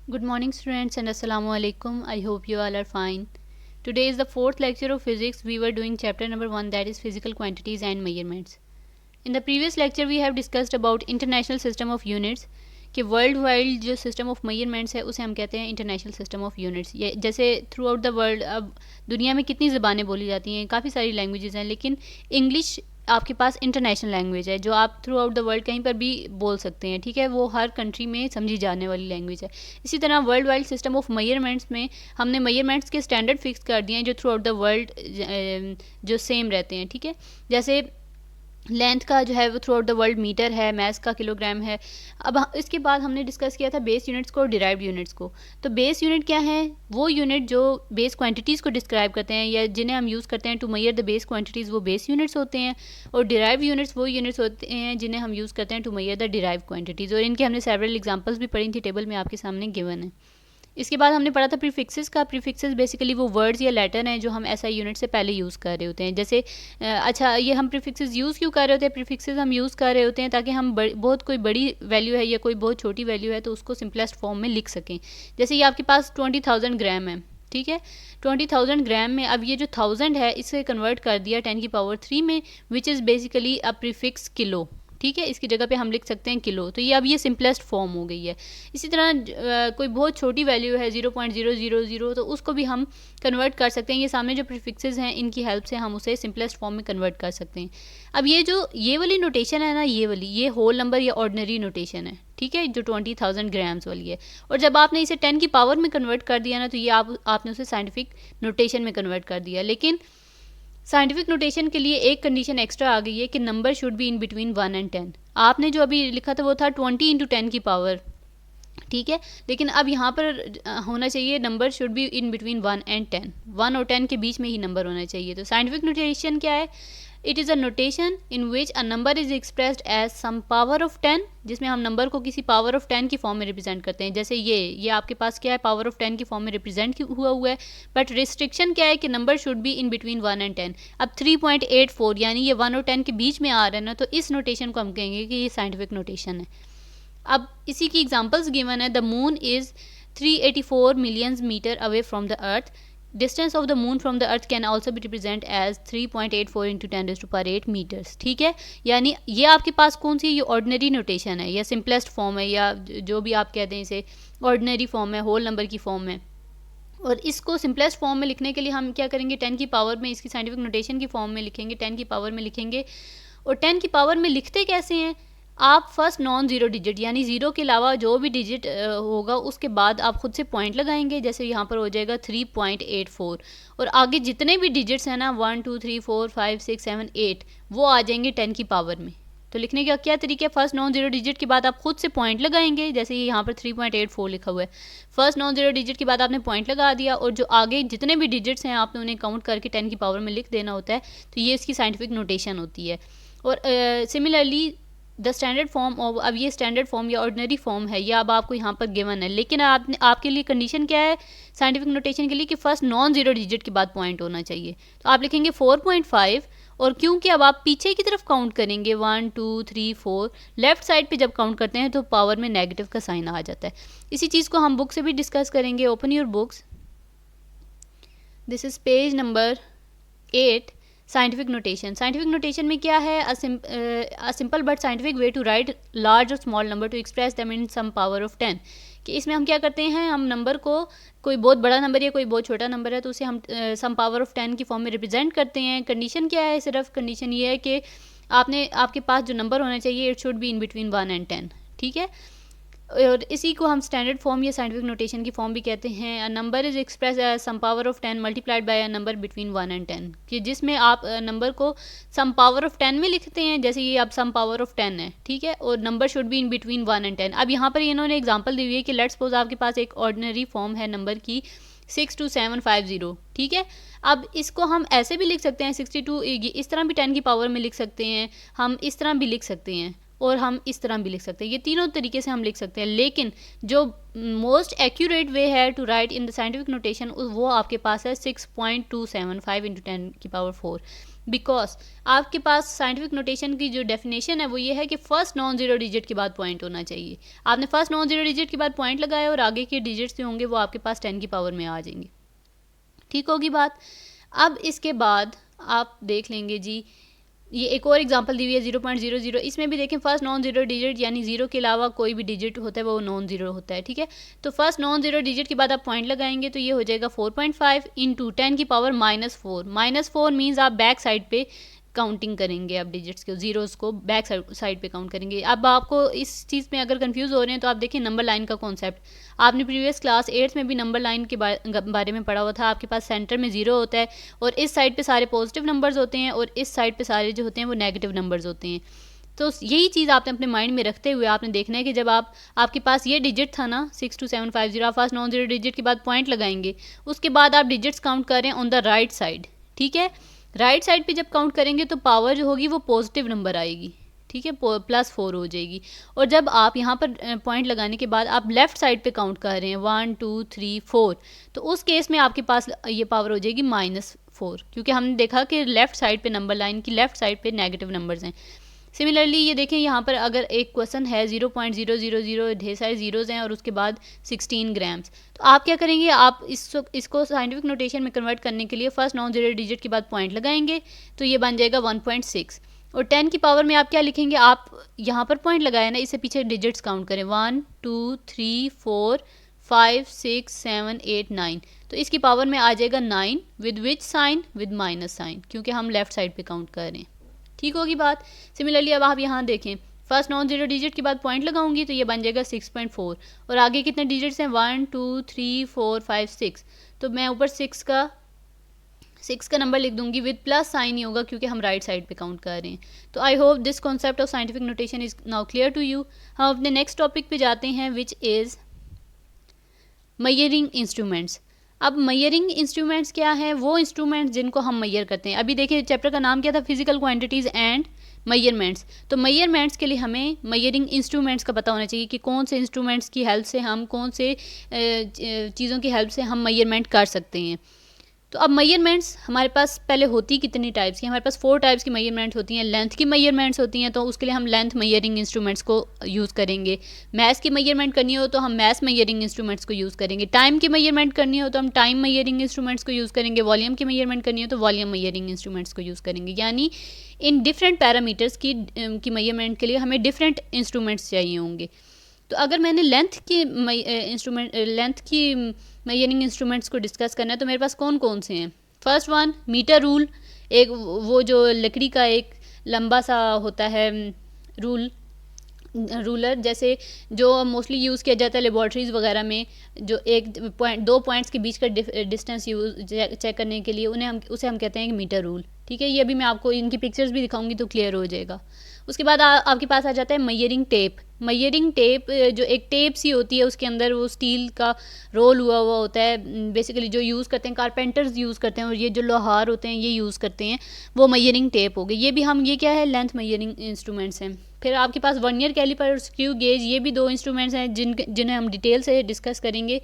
Good morning students and assalamu alaikum. I hope you all are fine. Today is the fourth lecture of physics. We were doing chapter number 1, that is physical quantities and measurements. In the previous lecture we have discussed about international system of units कि world wide जो system of measurements है उसे हम कहते हैं international system of units. ये जैसे through out the world अब दुनिया में कितनी ज़बानें बोली जाती हैं, काफ़ी सारी लैंग्वेजेस हैं, लेकिन इंग्लिश आपके पास इंटरनेशनल लैंग्वेज है जो आप थ्रू आउट द वर्ल्ड कहीं पर भी बोल सकते हैं, ठीक है। वो हर कंट्री में समझी जाने वाली लैंग्वेज है। इसी तरह world wide system of measurements में हमने मेजरमेंट्स के स्टैंडर्ड फिक्स कर दिए हैं जो थ्रू आउट द वर्ल्ड जो सेम रहते हैं, ठीक है। जैसे लेंथ का जो है वो throughout the world metre है, मैस का किलोग्राम है। अब इसके बाद हमने डिस्कस किया था बेस यूनिट्स को और डिराइव्ड यूनिट्स को। तो बेस यूनिट क्या है? वो यूनिट जो बेस क्वांटिटीज़ को डिस्क्राइब करते हैं या जिन्हें हम यूज़ करते हैं to measure the base quantities, वो बेस यूनिट्स होते हैं। और डिराइव्ड यूनिट्स वो यूनिट्स होते हैं जिन्हें हम यूज़ करते हैं to measure the derived quantities. और इनके हमने सेवरल एग्जाम्पल्स भी पढ़ी थी, टेबल में आपके सामने गिवन है। इसके बाद हमने पढ़ा था प्रीफिक्सेस का। प्रीफिक्सेस बेसिकली वो वर्ड्स या लेटर हैं जो हम ऐसा यूनिट से पहले यूज़ कर रहे होते हैं। जैसे अच्छा, ये हम प्रीफिक्सेस यूज़ क्यों कर रहे होते हैं? प्रीफिक्सेस हम यूज़ कर रहे होते हैं ताकि हम बहुत कोई बड़ी वैल्यू है या कोई बहुत छोटी वैल्यू है तो उसको सिंपलेस्ट फॉर्म में लिख सकें। जैसे ये आपके पास 20,000 ग्राम है, ठीक है। 20,000 ग्राम में अब ये जो 1000 है इसे कन्वर्ट कर दिया 10 की पावर 3 में, which is basically a prefix kilo, ठीक है। इसकी जगह पे हम लिख सकते हैं किलो। तो ये अब ये सिंपलेस्ट फॉर्म हो गई है। इसी तरह कोई बहुत छोटी वैल्यू है 0.000, तो उसको भी हम कन्वर्ट कर सकते हैं। ये सामने जो प्रीफिक्सेस हैं इनकी हेल्प से हम उसे सिंपलेस्ट फॉर्म में कन्वर्ट कर सकते हैं। अब ये वाली नोटेशन है ना, ये होल नंबर या ऑर्डिनरी नोटेशन है, ठीक है, जो 20,000 ग्राम्स वाली है। और जब आपने इसे 10 की पावर में कन्वर्ट कर दिया ना, तो ये आपने उसे साइंटिफिक नोटेशन में कन्वर्ट कर दिया। लेकिन साइंटिफिक नोटेशन के लिए एक कंडीशन एक्स्ट्रा आ गई है कि number should be in between 1 and 10। आपने जो अभी लिखा था वो था 20 × 10 की पावर, ठीक है। लेकिन अब यहाँ पर होना चाहिए number should be in between 1 and 10। 1 और 10 के बीच में ही नंबर होना चाहिए। तो साइंटिफिक नोटेशन क्या है? It is a notation in which a number is expressed as some power of 10, जिसमें हम नंबर को किसी पावर ऑफ 10 की फॉर्म में रिप्रेजेंट करते हैं। जैसे ये आपके पास क्या है, पावर ऑफ 10 की फॉर्म में रिप्रेजेंट हुआ है। बट रिस्ट्रिक्शन क्या है कि number should be in between 1 and 10। अब 3.84 यानी ये 1 और 10 के बीच में आ रहा है ना, तो इस नोटेशन को हम कहेंगे कि ये साइंटिफिक नोटेशन है। अब इसी की एग्जांपल्स गिवन है। The moon is 384 millions metre away from the earth. Distance of the moon from the earth can also be represent as 3.84 × 10⁸ metres, ठीक है। यानी ये आपके पास कौन सी, ये ऑर्डिनरी नोटेशन है या सिंपलेस्ट फॉर्म है या जो भी आप कहते हैं इसे ऑर्डिनरी फॉर्म है, होल नंबर की फॉर्म है। और इसको सिंपलेस्ट फॉर्म में लिखने के लिए हम क्या करेंगे, 10 की पावर में इसकी साइंटिफिक नोटेशन की फॉर्म में लिखेंगे, 10 की पावर में लिखेंगे। और 10 की पावर में लिखते कैसे हैं? आप फर्स्ट नॉन ज़ीरो डिजिट यानी ज़ीरो के अलावा जो भी डिजिट होगा उसके बाद आप खुद से पॉइंट लगाएंगे। जैसे यहाँ पर हो जाएगा 3.84 और आगे जितने भी डिजिट्स हैं ना 1 2 3 4 5 6 7 8 वो आ जाएंगे 10 की पावर में। तो लिखने का क्या तरीका है? फर्स्ट नॉन जीरो डिजिट के बाद आप खुद से पॉइंट लगाएंगे। जैसे ये यहाँ पर 3.84 लिखा हुआ है, फर्स्ट नॉन जीरो डिजिट के बाद आपने पॉइंट लगा दिया और जो आगे जितने भी डिजिट्स हैं आपने उन्हें काउंट करके 10 की पावर में लिख देना होता है। तो ये इसकी साइंटिफिक नोटेशन होती है। और similarly the standard form of, अब ये स्टैंडर्ड फॉर्म या ऑर्डिनरी फॉर्म है, ये अब आपको यहाँ पर गिवन है। लेकिन आपके लिए कंडीशन क्या है साइंटिफिक नोटेशन के लिए कि फर्स्ट नॉन जीरो डिजिट के बाद पॉइंट होना चाहिए। तो आप लिखेंगे 4.5 और क्योंकि अब आप पीछे की तरफ काउंट करेंगे 1 2 3 4, लेफ्ट साइड पे जब काउंट करते हैं तो पावर में नेगेटिव का साइन आ जाता है। इसी चीज़ को हम बुक से भी डिस्कस करेंगे। Open your books, this is page number 8। Scientific notation. Scientific notation में क्या है? A simple but scientific way to write large और small number to express them in some power of 10। कि इसमें हम क्या करते हैं, हम नंबर को, कोई बहुत बड़ा नंबर या कोई बहुत छोटा नंबर है तो उसे हम सम पावर ऑफ 10 की फॉर्म में रिप्रेजेंट करते हैं। कंडीशन क्या है? सिर्फ कंडीशन ये है कि आपके पास जो नंबर होना चाहिए it should be in between 1 and 10, ठीक है। और इसी को हम स्टैंडर्ड फॉर्म या साइंटिफिक नोटेशन की फॉर्म भी कहते हैं। A number is express as some power of 10 multiplied by a number between 1 and 10, कि जिसमें आप नंबर को सम पावर ऑफ 10 में लिखते हैं। जैसे ये अब सम पावर ऑफ 10 है, ठीक है, और number should be in between 1 and 10। अब यहाँ पर इन्होंने एग्जांपल दी हुई है कि लेट्स सपोज आपके पास एक ऑर्डिनरी फॉर्म है नंबर की 62750, ठीक है। अब इसको हम ऐसे भी लिख सकते हैं 62, इस तरह भी 10 की पावर में लिख सकते हैं, हम इस तरह भी लिख सकते हैं और हम इस तरह भी लिख सकते हैं। ये तीनों तरीके से हम लिख सकते हैं। लेकिन जो मोस्ट एक्यूरेट वे है to write in the scientific notation वो आपके पास है 6.275 × 10 की पावर 4। बिकॉज आपके पास साइंटिफिक नोटेशन की जो डेफिनेशन है वो ये है कि फर्स्ट नॉन जीरो डिजिट के बाद पॉइंट होना चाहिए। आपने फर्स्ट नॉन जीरो डिजिट के बाद पॉइंट लगाया और आगे के डिजिट्स जो होंगे वो आपके पास 10 की पावर में आ जाएंगे। ठीक होगी बात। अब इसके बाद आप देख लेंगे जी, ये एक और एग्जांपल दी हुई है 0.00। इसमें भी देखें फर्स्ट नॉन जीरो डिजिट यानी जीरो के अलावा कोई भी डिजिट होता है वो नॉन जीरो होता है। ठीक है, तो फर्स्ट नॉन जीरो डिजिट के बाद आप पॉइंट लगाएंगे तो ये हो जाएगा 4.5 इंटू 10 की पावर -4। -4 मीन्स आप बैक साइड पे काउंटिंग करेंगे, अब डिजिट्स के जीरोस को बैक साइड पे काउंट करेंगे। अब आपको इस चीज़ में अगर कंफ्यूज हो रहे हैं तो आप देखिए नंबर लाइन का कॉन्सेप्ट। आपने प्रीवियस क्लास 8th में भी नंबर लाइन के बारे में पढ़ा हुआ था। आपके पास सेंटर में जीरो होता है और इस साइड पे सारे पॉजिटिव नंबर्स होते हैं और इस साइड पे सारे जो होते हैं वो नेगेटिव नंबर्स होते हैं। तो यही चीज़ आपने अपने माइंड में रखते हुए आपने देखना है कि जब आपके पास ये डिजिट था ना 62750, आप फर्स्ट नॉन जीरो डिजिट के बाद पॉइंट लगाएंगे, उसके बाद आप डिजिट्स काउंट करें ऑन द राइट साइड। ठीक है, राइट साइड पे जब काउंट करेंगे तो पावर जो होगी वो पॉजिटिव नंबर आएगी। ठीक है, +4 हो जाएगी। और जब आप यहाँ पर पॉइंट लगाने के बाद आप लेफ्ट साइड पे काउंट कर रहे हैं 1 2 3 4, तो उस केस में आपके पास ये पावर हो जाएगी -4, क्योंकि हमने देखा कि लेफ्ट साइड पे नंबर लाइन की लेफ्ट साइड पे नेगेटिव नंबर्स हैं। सिमिलरली ये देखें यहाँ पर अगर एक क्वेश्चन है 0.000, ढेर सारे जीरोज़ हैं और उसके बाद 16 ग्राम्स, तो आप क्या करेंगे, आप इसको साइंटिफिक नोटेशन में कन्वर्ट करने के लिए फर्स्ट नॉन जीरो डिजिट के बाद पॉइंट लगाएंगे तो ये बन जाएगा 1.6। और 10 की पावर में आप क्या लिखेंगे, आप यहाँ पर पॉइंट लगाया ना, इससे पीछे डिजिट्स काउंट करें 1 2 3 4 5 6 7 8 9, तो इसकी पावर में आ जाएगा 9 with which sign, with minus sign, क्योंकि हम लेफ्ट साइड पे काउंट कर रहे हैं। ठीक होगी बात। सिमिलरली अब आप यहाँ देखें फर्स्ट नॉन जीरो डिजिट के बाद पॉइंट लगाऊंगी तो ये बन जाएगा 6.4 और आगे कितने डिजिट्स हैं 1 2 3 4 5 6, तो मैं ऊपर 6 का नंबर लिख दूंगी, विद प्लस साइन ही होगा क्योंकि हम राइट साइड पे काउंट कर रहे हैं। तो I hope this concept of scientific notation is now clear to you. हम अपने नेक्स्ट टॉपिक पे जाते हैं विच इज़ मेजरिंग इंस्ट्रूमेंट्स। अब मेजरिंग इंस्ट्रूमेंट्स क्या है, वो इंस्ट्रूमेंट्स जिनको हम मेजर करते हैं। अभी देखिए चैप्टर का नाम क्या था, फिजिकल क्वांटिटीज़ एंड मेजरमेंट्स। तो मेजरमेंट्स के लिए हमें मेजरिंग इंस्ट्रूमेंट्स का पता होना चाहिए कि कौन से इंस्ट्रूमेंट्स की हेल्प से हम, कौन से चीज़ों की हेल्प से हम मेजरमेंट कर सकते हैं। तो अब मेजरमेंट्स हमारे पास पहले होती कितनी टाइप्स की, हमारे पास 4 टाइप्स की मेजरमेंट होती हैं। लेंथ की मेजरमेंट्स होती हैं तो उसके लिए हम लेंथ मेजरिंग इंस्ट्रूमेंट्स को यूज़ करेंगे। मैथ की मेजरमेंट करनी हो तो हम मैथ मेजरिंग इंस्ट्रूमेंट्स को यूज़ करेंगे। टाइम की मेजरमेंट करनी हो तो हम टाइम मेजरिंग इंस्ट्रूमेंट्स को यूज़ करेंगे। वॉल्यूम की मेजरमेंट करनी हो तो वॉल्यूम मेजरिंग इंस्ट्रूमेंट्स को यूज़ करेंगे। यानी इन डिफरेंट पैरामीटर्स की मेजरमेंट के लिए हमें डिफरेंट इंस्ट्रूमेंट्स चाहिए होंगे। तो अगर मैंने लेंथ की मेजरिंग इंस्ट्रूमेंट्स को डिस्कस करना है तो मेरे पास कौन कौन से हैं। फर्स्ट वन मीटर रूल, एक वो जो लकड़ी का एक लंबा सा होता है रूलर, जैसे जो मोस्टली यूज़ किया जाता है लेबॉर्ट्रीज़ वगैरह में, जो दो पॉइंट्स के बीच का डिस्टेंस चेक करने के लिए उसे हम कहते हैं कि मीटर रूल। ठीक है, ये अभी मैं आपको इनकी पिक्चर्स भी दिखाऊंगी तो क्लियर हो जाएगा। उसके बाद आपके पास आ जाता है मेजरिंग टेप। मेजरिंग टेप जो एक टेप सी होती है, उसके अंदर वो स्टील का रोल हुआ होता है, बेसिकली जो यूज़ करते हैं कारपेंटर्स यूज़ करते हैं, और ये जो लोहार होते हैं ये यूज़ करते हैं, वो मेजरिंग टेप हो गई। ये क्या है, लेंथ मेजरिंग इंस्ट्रूमेंट्स हैं। फिर आपके पास वर्नियर कैलिपर और स्क्रू गेज, ये भी 2 इंस्ट्रूमेंट्स हैं जिन्हें हम डिटेल से डिस्कस करेंगे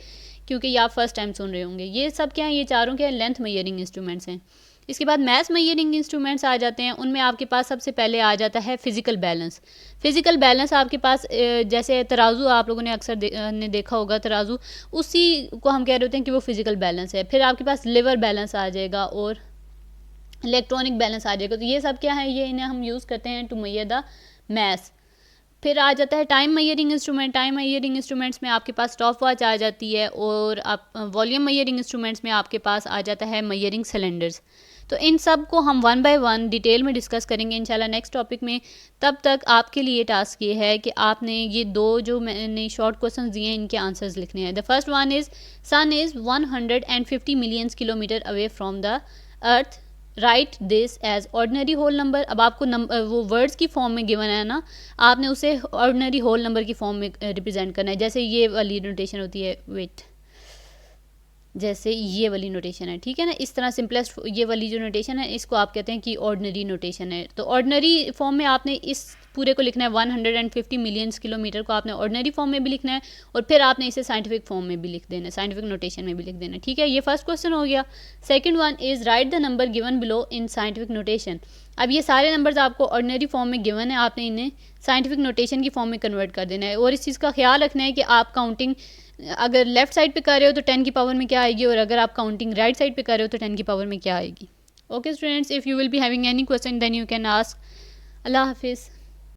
क्योंकि ये आप फर्स्ट टाइम सुन रहे होंगे। ये सब क्या हैं, ये चारों क्या लेंथ मेजरिंग इंस्ट्रूमेंट्स हैं। इसके बाद मैथ मेजरिंग इंस्ट्रूमेंट्स आ जाते हैं। उनमें आपके पास सबसे पहले आ जाता है फिजिकल बैलेंस। फिजिकल बैलेंस आपके पास जैसे तराजू, आप लोगों ने अक्सर ने देखा होगा तराजू, उसी को हम कह रहे होते हैं कि वो फिजिकल बैलेंस है। फिर आपके पास लिवर बैलेंस आ जाएगा और इलेक्ट्रॉनिक बैलेंस आ जाएगा। तो ये सब क्या है, ये इन्हें हम यूज़ करते हैं टू मेजर द मैथ्स। फिर आ जाता है time measuring instrument. Time measuring instruments में आपके पास स्टॉप वॉच आ जाती है और आप वॉल्यूम मेजरिंग इंस्ट्रूमेंट्स में आपके पास आ जाता है मेजरिंग सिलेंडर्स। तो इन सब को हम 1 बाय 1 डिटेल में डिस्कस करेंगे इंशाल्लाह नेक्स्ट टॉपिक में। तब तक आपके लिए टास्क ये है कि आपने ये 2 जो मैंने शॉर्ट क्वेश्चन दिए हैं इनके आंसर्स लिखने हैं। The first one is sun is 150 million kilometre away from the earth, write this as ordinary whole number. अब आपको वो वर्ड्स की फॉर्म में गिवन है ना, आपने उसे ऑर्डिनरी होल नंबर की फॉर्म में रिप्रेजेंट करना है। जैसे ये वाली नोटेशन होती है, वेट जैसे ये वाली नोटेशन है, ठीक है ना। इस तरह सिंपलेस्ट ये वाली जो नोटेशन है इसको आप कहते हैं कि ऑर्डिनरी नोटेशन है। तो ऑर्डिनरी फॉर्म में आपने इस पूरे को लिखना है 150 मिलियंस किलोमीटर को आपने ऑर्डिनरी फॉर्म में भी लिखना है और फिर आपने इसे साइंटिफिक फॉर्म में भी लिख देना है, साइंटिफिक नोटेशन में भी लिख देना है, ठीक है। ये फर्स्ट क्वेश्चन हो गया। Second one is right the number given below in scientific notation. अब ये सारे नंबर्स आपको ऑर्डिनरी फॉर्म में गिवन है, आपने इन्हें साइंटिफिक नोटेशन की फॉर्म में कन्वर्ट कर देना है। और इस चीज़ का ख्याल रखना है कि आप काउंटिंग अगर लेफ़्ट साइड पे कर रहे हो तो 10 की पावर में क्या आएगी, और अगर आप काउंटिंग राइट साइड पे कर रहे हो तो 10 की पावर में क्या आएगी। Okay students, if you will be having any question then you can ask. अल्लाह हाफिज़।